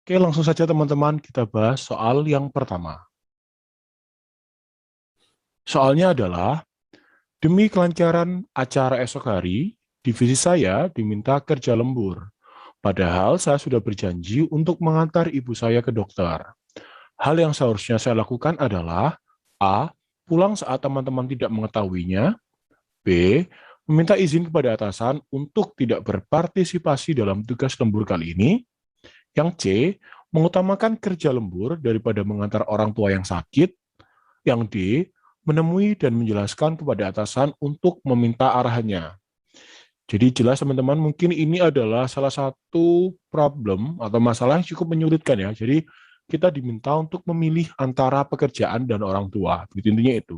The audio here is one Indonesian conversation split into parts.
Oke, langsung saja teman-teman kita bahas soal yang pertama. Soalnya adalah, demi kelancaran acara esok hari, divisi saya diminta kerja lembur. Padahal saya sudah berjanji untuk mengantar ibu saya ke dokter. Hal yang seharusnya saya lakukan adalah A. Pulang saat teman-teman tidak mengetahuinya. B. Meminta izin kepada atasan untuk tidak berpartisipasi dalam tugas lembur kali ini. Yang C. Mengutamakan kerja lembur daripada mengantar orang tua yang sakit. Yang D. Menemui dan menjelaskan kepada atasan untuk meminta arahannya. Jadi jelas teman-teman, mungkin ini adalah salah satu problem atau masalah yang cukup menyulitkan ya. Jadi kita diminta untuk memilih antara pekerjaan dan orang tua. Begitu intinya itu.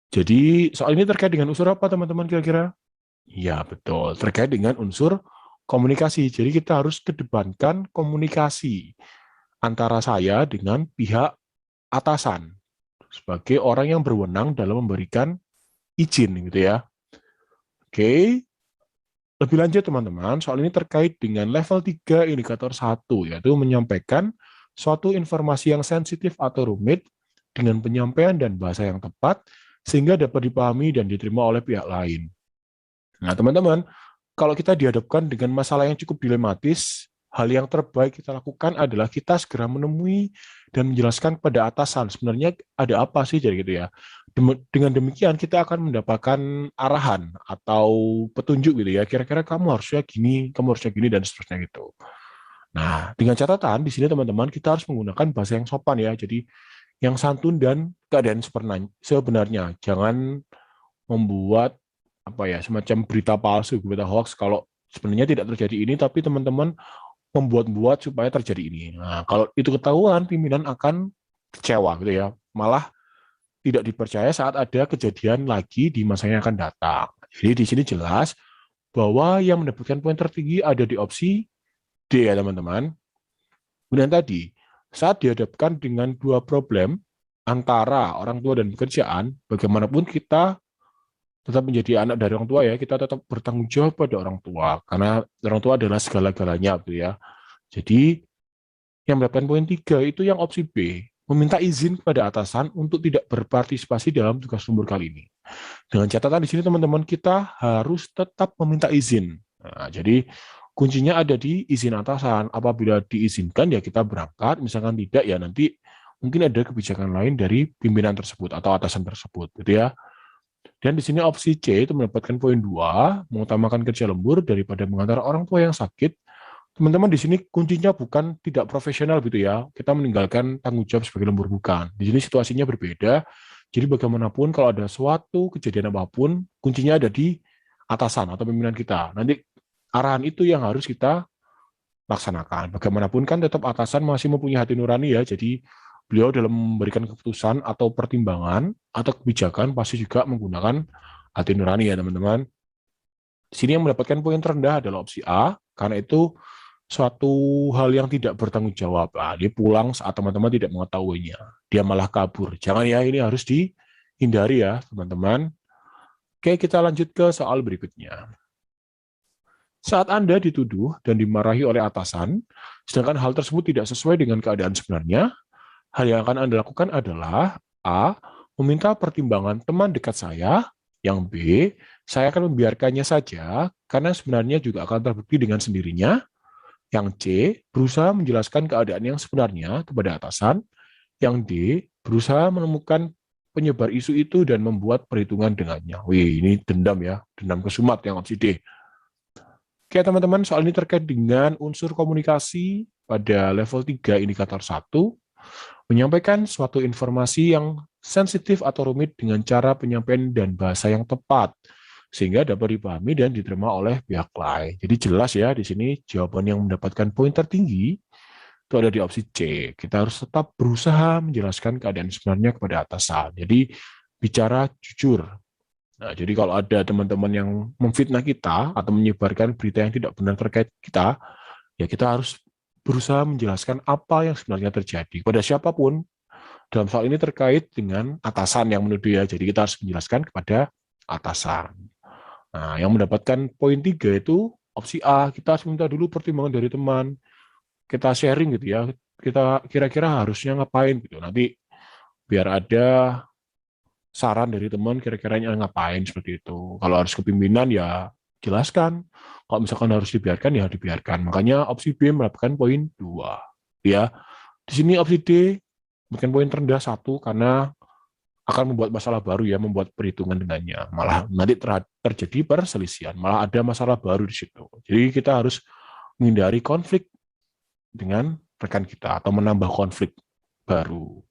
Jadi soal ini terkait dengan unsur apa teman-teman kira-kira? Ya betul, terkait dengan unsur komunikasi. Jadi kita harus kedepankan komunikasi antara saya dengan pihak atasan sebagai orang yang berwenang dalam memberikan izin gitu ya. Oke, lebih lanjut teman-teman, soal ini terkait dengan level 3 indikator 1, yaitu menyampaikan suatu informasi yang sensitif atau rumit dengan penyampaian dan bahasa yang tepat, sehingga dapat dipahami dan diterima oleh pihak lain. Nah teman-teman, kalau kita dihadapkan dengan masalah yang cukup dilematis, hal yang terbaik kita lakukan adalah kita segera menemui dan menjelaskan kepada atasan sebenarnya ada apa sih jadi gitu ya. Dengan demikian kita akan mendapatkan arahan atau petunjuk gitu ya. Kira-kira kamu harusnya gini dan seterusnya gitu. Nah, dengan catatan di sini teman-teman kita harus menggunakan bahasa yang sopan ya. Jadi yang santun dan keadaan sebenarnya. Jangan membuat apa ya semacam berita palsu, berita hoax kalau sebenarnya tidak terjadi ini tapi teman-teman membuat-buat supaya terjadi ini. Nah, kalau itu ketahuan, pimpinan akan kecewa gitu ya. Malah tidak dipercaya saat ada kejadian lagi di masa yang akan datang. Jadi di sini jelas bahwa yang mendapatkan poin tertinggi ada di opsi D ya teman-teman. Kemudian tadi, saat dihadapkan dengan dua problem antara orang tua dan pekerjaan, bagaimanapun kita tetap menjadi anak dari orang tua ya, kita tetap bertanggung jawab pada orang tua, karena orang tua adalah segala-galanya gitu ya. Jadi yang mendapatkan poin 3 itu yang opsi B, meminta izin kepada atasan untuk tidak berpartisipasi dalam tugas lembur kali ini. Dengan catatan di sini teman-teman kita harus tetap meminta izin. Nah, jadi kuncinya ada di izin atasan. Apabila diizinkan ya kita berangkat, misalkan tidak ya nanti mungkin ada kebijakan lain dari pimpinan tersebut atau atasan tersebut gitu ya. Dan di sini opsi C itu mendapatkan poin 2, mengutamakan kerja lembur daripada mengantar orang tua yang sakit. Teman-teman di sini kuncinya bukan tidak profesional gitu ya. Kita meninggalkan tanggung jawab sebagai lembur bukan. Di sini situasinya berbeda. Jadi bagaimanapun kalau ada suatu kejadian apapun, kuncinya ada di atasan atau pimpinan kita. Nanti arahan itu yang harus kita laksanakan. Bagaimanapun kan tetap atasan masih mempunyai hati nurani ya. Jadi beliau dalam memberikan keputusan atau pertimbangan atau kebijakan pasti juga menggunakan hati nurani ya teman-teman. Di sini yang mendapatkan poin terendah adalah opsi A, karena itu suatu hal yang tidak bertanggung jawab. Nah, dia pulang saat teman-teman tidak mengetahuinya. Dia malah kabur. Jangan ya, ini harus dihindari ya teman-teman. Oke, kita lanjut ke soal berikutnya. Saat Anda dituduh dan dimarahi oleh atasan, sedangkan hal tersebut tidak sesuai dengan keadaan sebenarnya, hal yang akan Anda lakukan adalah A. Meminta pertimbangan teman dekat saya. Yang B. Saya akan membiarkannya saja, karena sebenarnya juga akan terbukti dengan sendirinya. Yang C. Berusaha menjelaskan keadaan yang sebenarnya kepada atasan. Yang D. Berusaha menemukan penyebar isu itu dan membuat perhitungan dengannya. Wih, ini dendam ya, dendam kesumat yang opsi D. Oke teman-teman, soal ini terkait dengan unsur komunikasi pada level 3 indikator 1, menyampaikan suatu informasi yang sensitif atau rumit dengan cara penyampaian dan bahasa yang tepat, sehingga dapat dipahami dan diterima oleh pihak lain. Jadi jelas ya, di sini jawaban yang mendapatkan poin tertinggi itu ada di opsi C. Kita harus tetap berusaha menjelaskan keadaan sebenarnya kepada atasan. Jadi bicara jujur. Nah, jadi kalau ada teman-teman yang memfitnah kita atau menyebarkan berita yang tidak benar terkait kita, ya kita harus berusaha menjelaskan apa yang sebenarnya terjadi kepada siapapun. Dalam soal ini terkait dengan atasan yang menuduh ya, jadi kita harus menjelaskan kepada atasan. Nah, yang mendapatkan poin 3 itu opsi A, kita harus minta dulu pertimbangan dari teman. kita sharing gitu ya, kita kira-kira harusnya ngapain gitu. Nanti biar ada saran dari teman kira-kiranya ngapain seperti itu. Kalau harus kepimpinan ya jelaskan. Kalau misalkan harus dibiarkan ya dibiarkan. Makanya opsi B mendapatkan poin 2. Ya, di sini opsi D mendapatkan poin terendah 1 karena akan membuat masalah baru ya, membuat perhitungan dengannya. Malah nanti terjadi perselisihan, malah ada masalah baru di situ. Jadi kita harus menghindari konflik dengan rekan kita atau menambah konflik baru.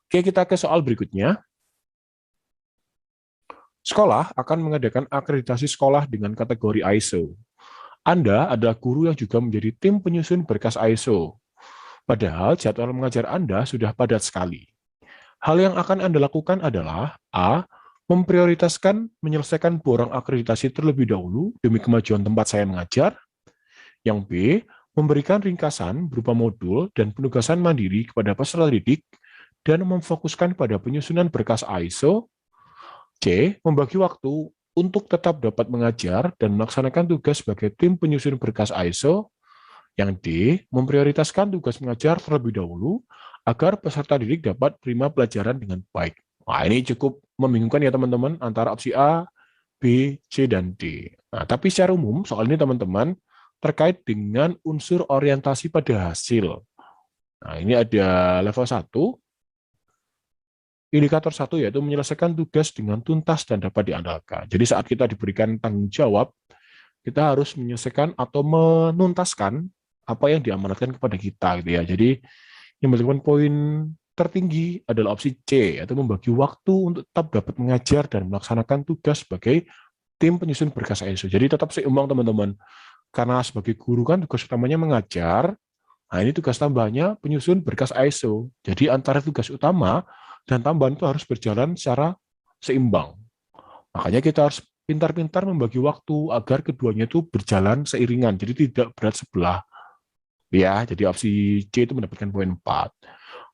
Oke, kita ke soal berikutnya. Sekolah akan mengadakan akreditasi sekolah dengan kategori ISO. Anda adalah guru yang juga menjadi tim penyusun berkas ISO. Padahal jadwal mengajar Anda sudah padat sekali. Hal yang akan Anda lakukan adalah A. Memprioritaskan menyelesaikan borang akreditasi terlebih dahulu demi kemajuan tempat saya mengajar. Yang B. Memberikan ringkasan berupa modul dan penugasan mandiri kepada peserta didik dan memfokuskan pada penyusunan berkas ISO. C. Membagi waktu untuk tetap dapat mengajar dan melaksanakan tugas sebagai tim penyusun berkas ISO. Yang D. Memprioritaskan tugas mengajar terlebih dahulu agar peserta didik dapat terima pelajaran dengan baik. Nah, ini cukup membingungkan ya teman-teman antara opsi A, B, C, dan D. Nah, tapi secara umum soal ini teman-teman terkait dengan unsur orientasi pada hasil. Nah, ini ada level 1, indikator 1 yaitu menyelesaikan tugas dengan tuntas dan dapat diandalkan. Jadi saat kita diberikan tanggung jawab, kita harus menyelesaikan atau menuntaskan apa yang diamanatkan kepada kita gitu ya. Jadi yang mendapatkan poin tertinggi adalah opsi C, yaitu membagi waktu untuk tetap dapat mengajar dan melaksanakan tugas sebagai tim penyusun berkas ISO. Jadi tetap seimbang teman-teman. Karena sebagai guru kan tugas utamanya mengajar, nah ini tugas tambahnya penyusun berkas ISO. Jadi antara tugas utama dan tambahan itu harus berjalan secara seimbang. Makanya kita harus pintar-pintar membagi waktu agar keduanya itu berjalan seiringan, jadi tidak berat sebelah. Ya, jadi opsi C itu mendapatkan poin 4.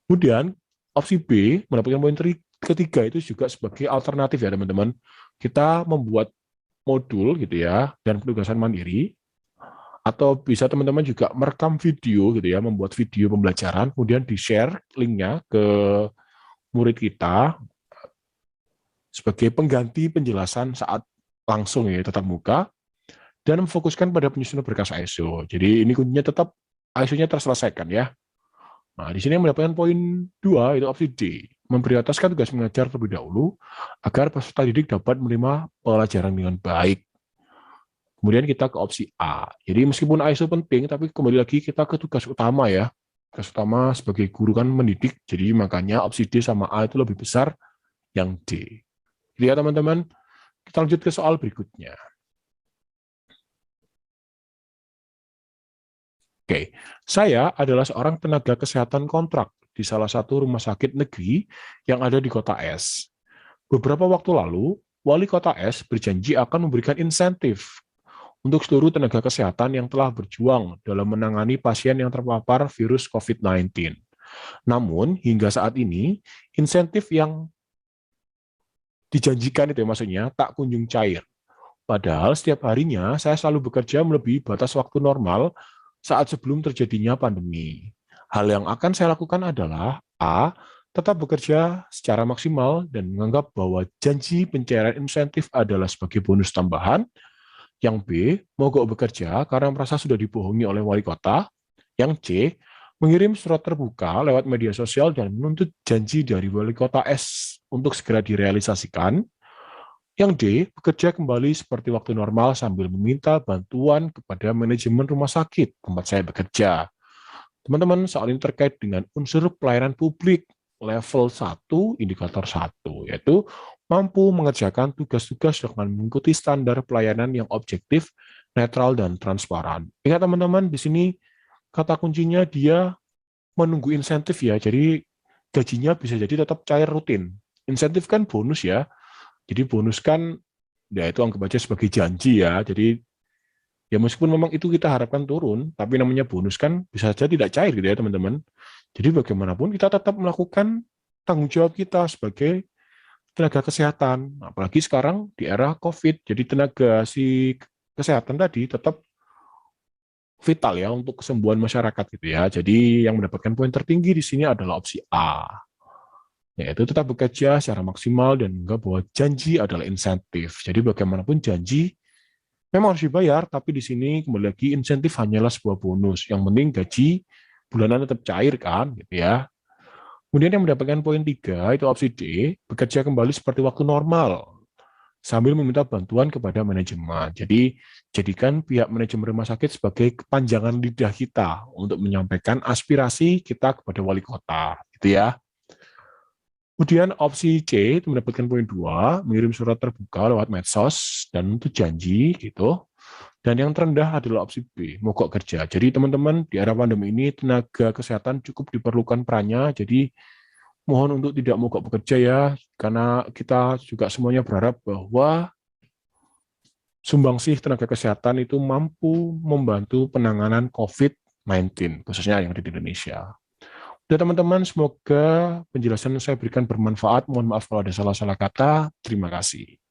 Kemudian opsi B mendapatkan poin ketiga itu juga sebagai alternatif ya teman-teman. Kita membuat modul gitu ya dan penugasan mandiri, atau bisa teman-teman juga merekam video gitu ya, membuat video pembelajaran, kemudian di-share linknya ke murid kita sebagai pengganti penjelasan saat langsung ya tatap muka, dan memfokuskan pada penyusunan berkas ISO. Jadi ini kuncinya tetap ISO-nya terselesaikan ya. Nah, di sini mendapatkan poin 2 itu opsi D, memprioritaskan tugas mengajar terlebih dahulu agar peserta didik dapat menerima pelajaran dengan baik. Kemudian kita ke opsi A. Jadi meskipun ISO penting, tapi kembali lagi kita ke tugas utama ya. Tugas utama sebagai guru kan mendidik, jadi makanya opsi D sama A itu lebih besar yang D. Jadi ya teman-teman, kita lanjut ke soal berikutnya. Oke, saya adalah seorang tenaga kesehatan kontrak di salah satu rumah sakit negeri yang ada di kota S. Beberapa waktu lalu, wali kota S berjanji akan memberikan insentif untuk seluruh tenaga kesehatan yang telah berjuang dalam menangani pasien yang terpapar virus COVID-19. Namun, hingga saat ini, insentif yang dijanjikan itu ya maksudnya tak kunjung cair. Padahal setiap harinya saya selalu bekerja melebihi batas waktu normal saat sebelum terjadinya pandemi. Hal yang akan saya lakukan adalah A. Tetap bekerja secara maksimal dan menganggap bahwa janji pencairan insentif adalah sebagai bonus tambahan. Yang B. Mogok bekerja karena merasa sudah dibohongi oleh wali kota. Yang C. Mengirim surat terbuka lewat media sosial dan menuntut janji dari wali kota S untuk segera direalisasikan. Yang D, bekerja kembali seperti waktu normal sambil meminta bantuan kepada manajemen rumah sakit tempat saya bekerja. Teman-teman, soal ini terkait dengan unsur pelayanan publik level 1, indikator 1, yaitu mampu mengerjakan tugas-tugas dengan mengikuti standar pelayanan yang objektif, netral, dan transparan. Ingat teman-teman, di sini kata kuncinya dia menunggu insentif ya, jadi gajinya bisa jadi tetap cair rutin. Insentif kan bonus ya, jadi bonus kan, ya itu anggap aja sebagai janji ya. Jadi ya meskipun memang itu kita harapkan turun, tapi namanya bonus kan bisa saja tidak cair gitu ya teman-teman. Jadi bagaimanapun kita tetap melakukan tanggung jawab kita sebagai tenaga kesehatan. Apalagi sekarang di era COVID, jadi tenaga si kesehatan tadi tetap vital ya untuk kesembuhan masyarakat gitu ya. Jadi yang mendapatkan poin tertinggi di sini adalah opsi A, yaitu tetap bekerja secara maksimal dan menganggap bahwa janji adalah insentif. Jadi bagaimanapun janji memang harus dibayar, tapi di sini kembali lagi insentif hanyalah sebuah bonus. Yang penting gaji bulanan tetap cair kan, gitu ya. Kemudian yang mendapatkan poin 3 itu opsi D, bekerja kembali seperti waktu normal sambil meminta bantuan kepada manajemen. Jadi jadikan pihak manajemen rumah sakit sebagai kepanjangan lidah kita untuk menyampaikan aspirasi kita kepada wali kota, gitu ya. Kemudian opsi C itu mendapatkan poin 2, mengirim surat terbuka lewat medsos dan itu janji gitu. Dan yang terendah adalah opsi B, mogok kerja. Jadi teman-teman di era pandemi ini tenaga kesehatan cukup diperlukan perannya. Jadi mohon untuk tidak mogok bekerja ya, karena kita juga semuanya berharap bahwa sumbangsih tenaga kesehatan itu mampu membantu penanganan COVID-19, khususnya yang ada di Indonesia. Dan teman-teman, semoga penjelasan yang saya berikan bermanfaat. Mohon maaf kalau ada salah-salah kata. Terima kasih.